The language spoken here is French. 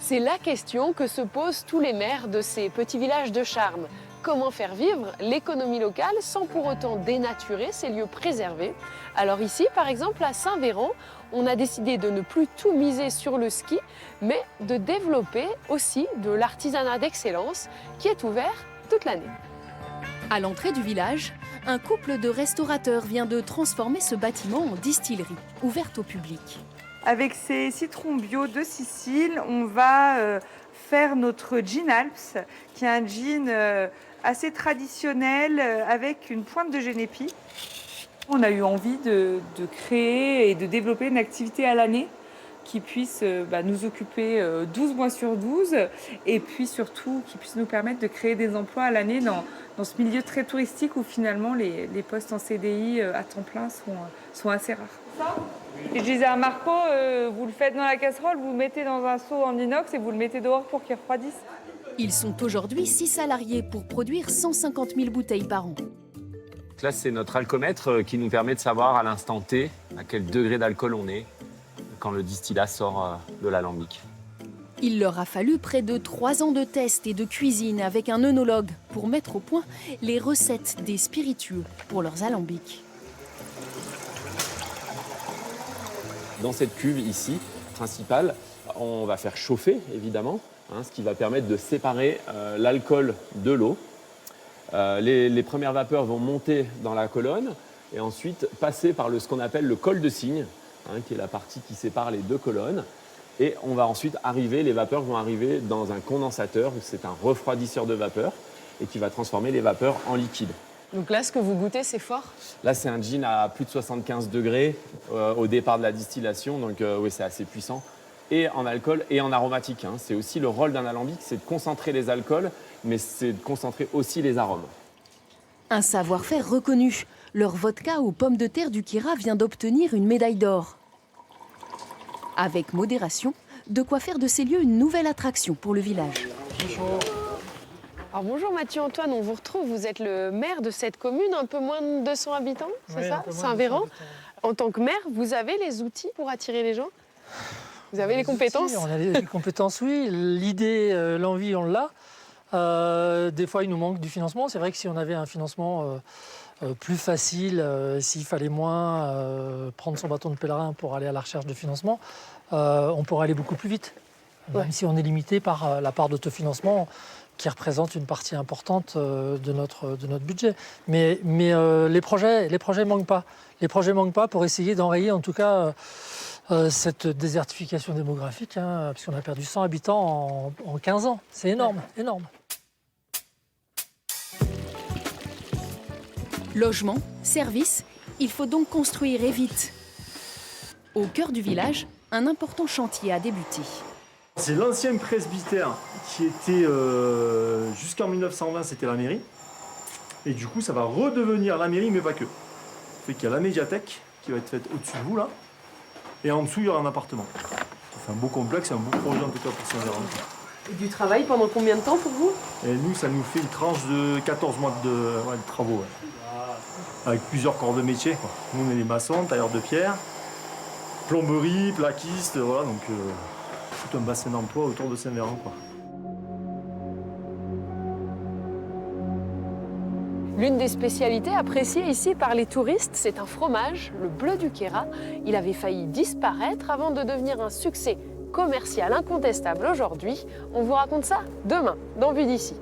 C'est la question que se posent tous les maires de ces petits villages de charme. Comment faire vivre l'économie locale sans pour autant dénaturer ces lieux préservés? Alors ici, par exemple, à Saint-Véran, on a décidé de ne plus tout miser sur le ski, mais de développer aussi de l'artisanat d'excellence qui est ouvert toute l'année. À l'entrée du village, un couple de restaurateurs vient de transformer ce bâtiment en distillerie, ouverte au public. Avec ces citrons bio de Sicile, on va faire notre gin Alps, qui est un gin assez traditionnel avec une pointe de génépi. On a eu envie de créer et de développer une activité à l'année qui puisse nous occuper 12 mois sur 12 et puis surtout qui puisse nous permettre de créer des emplois à l'année dans ce milieu très touristique où finalement les postes en CDI à temps plein sont assez rares. Et je disais à Marco, vous le faites dans la casserole, vous le mettez dans un seau en inox et vous le mettez dehors pour qu'il refroidisse. Ils sont aujourd'hui 6 salariés pour produire 150 000 bouteilles par an. Là, c'est notre alcomètre qui nous permet de savoir à l'instant T à quel degré d'alcool on est quand le distillat sort de l'alambic. Il leur a fallu près de 3 ans de tests et de cuisine avec un œnologue pour mettre au point les recettes des spiritueux pour leurs alambics. Dans cette cuve ici, principale, on va faire chauffer, évidemment, ce qui va permettre de séparer l'alcool de l'eau. Les premières vapeurs vont monter dans la colonne et ensuite passer par ce qu'on appelle le col de cygne, qui est la partie qui sépare les deux colonnes. Et on va ensuite les vapeurs vont arriver dans un condensateur, c'est un refroidisseur de vapeur, et qui va transformer les vapeurs en liquide. Donc là, ce que vous goûtez, c'est fort? Là, c'est un gin à plus de 75 degrés au départ de la distillation, donc oui, c'est assez puissant. Et en alcool et en aromatique. C'est aussi le rôle d'un alambic, c'est de concentrer les alcools, mais c'est de concentrer aussi les arômes. Un savoir-faire reconnu. Leur vodka aux pommes de terre du Kyra vient d'obtenir une médaille d'or. Avec modération, de quoi faire de ces lieux une nouvelle attraction pour le village. Alors bonjour Mathieu Antoine, on vous retrouve, vous êtes le maire de cette commune, un peu moins de 200 habitants, c'est ça, Saint-Véran. En tant que maire, vous avez les outils pour attirer les gens? Vous avez les compétences? On a les compétences, oui. L'idée, l'envie, on l'a. Des fois, il nous manque du financement. C'est vrai que si on avait un financement plus facile, s'il fallait moins prendre son bâton de pèlerin pour aller à la recherche de financement, on pourrait aller beaucoup plus vite. Même si on est limité par la part d'autofinancement qui représente une partie importante de notre budget. Mais les projets manquent pas. Les projets manquent pas pour essayer d'enrayer en tout cas cette désertification démographique, puisqu'on a perdu 100 habitants en 15 ans. C'est énorme, énorme. Logement, services, il faut donc construire et vite. Au cœur du village, un important chantier a débuté. C'est l'ancien presbytère qui était, jusqu'en 1920, c'était la mairie. Et du coup, ça va redevenir la mairie, mais pas que. Fait qu'il y a la médiathèque qui va être faite au-dessus de vous, là. Et en dessous, il y aura un appartement. C'est un beau complexe, un beau projet en tout cas pour Saint-Véran. Et du travail pendant combien de temps pour vous? Et nous, ça nous fait une tranche de 14 mois de travaux. Ouais. Avec plusieurs corps de métier, quoi. Nous, on est les maçons, tailleurs de pierre, plomberie, plaquistes, voilà. Donc, tout un bassin d'emploi autour de Saint-Véran, quoi. L'une des spécialités appréciées ici par les touristes, c'est un fromage, le bleu du Kyra. Il avait failli disparaître avant de devenir un succès commercial incontestable aujourd'hui. On vous raconte ça demain, dans Vue d'ici.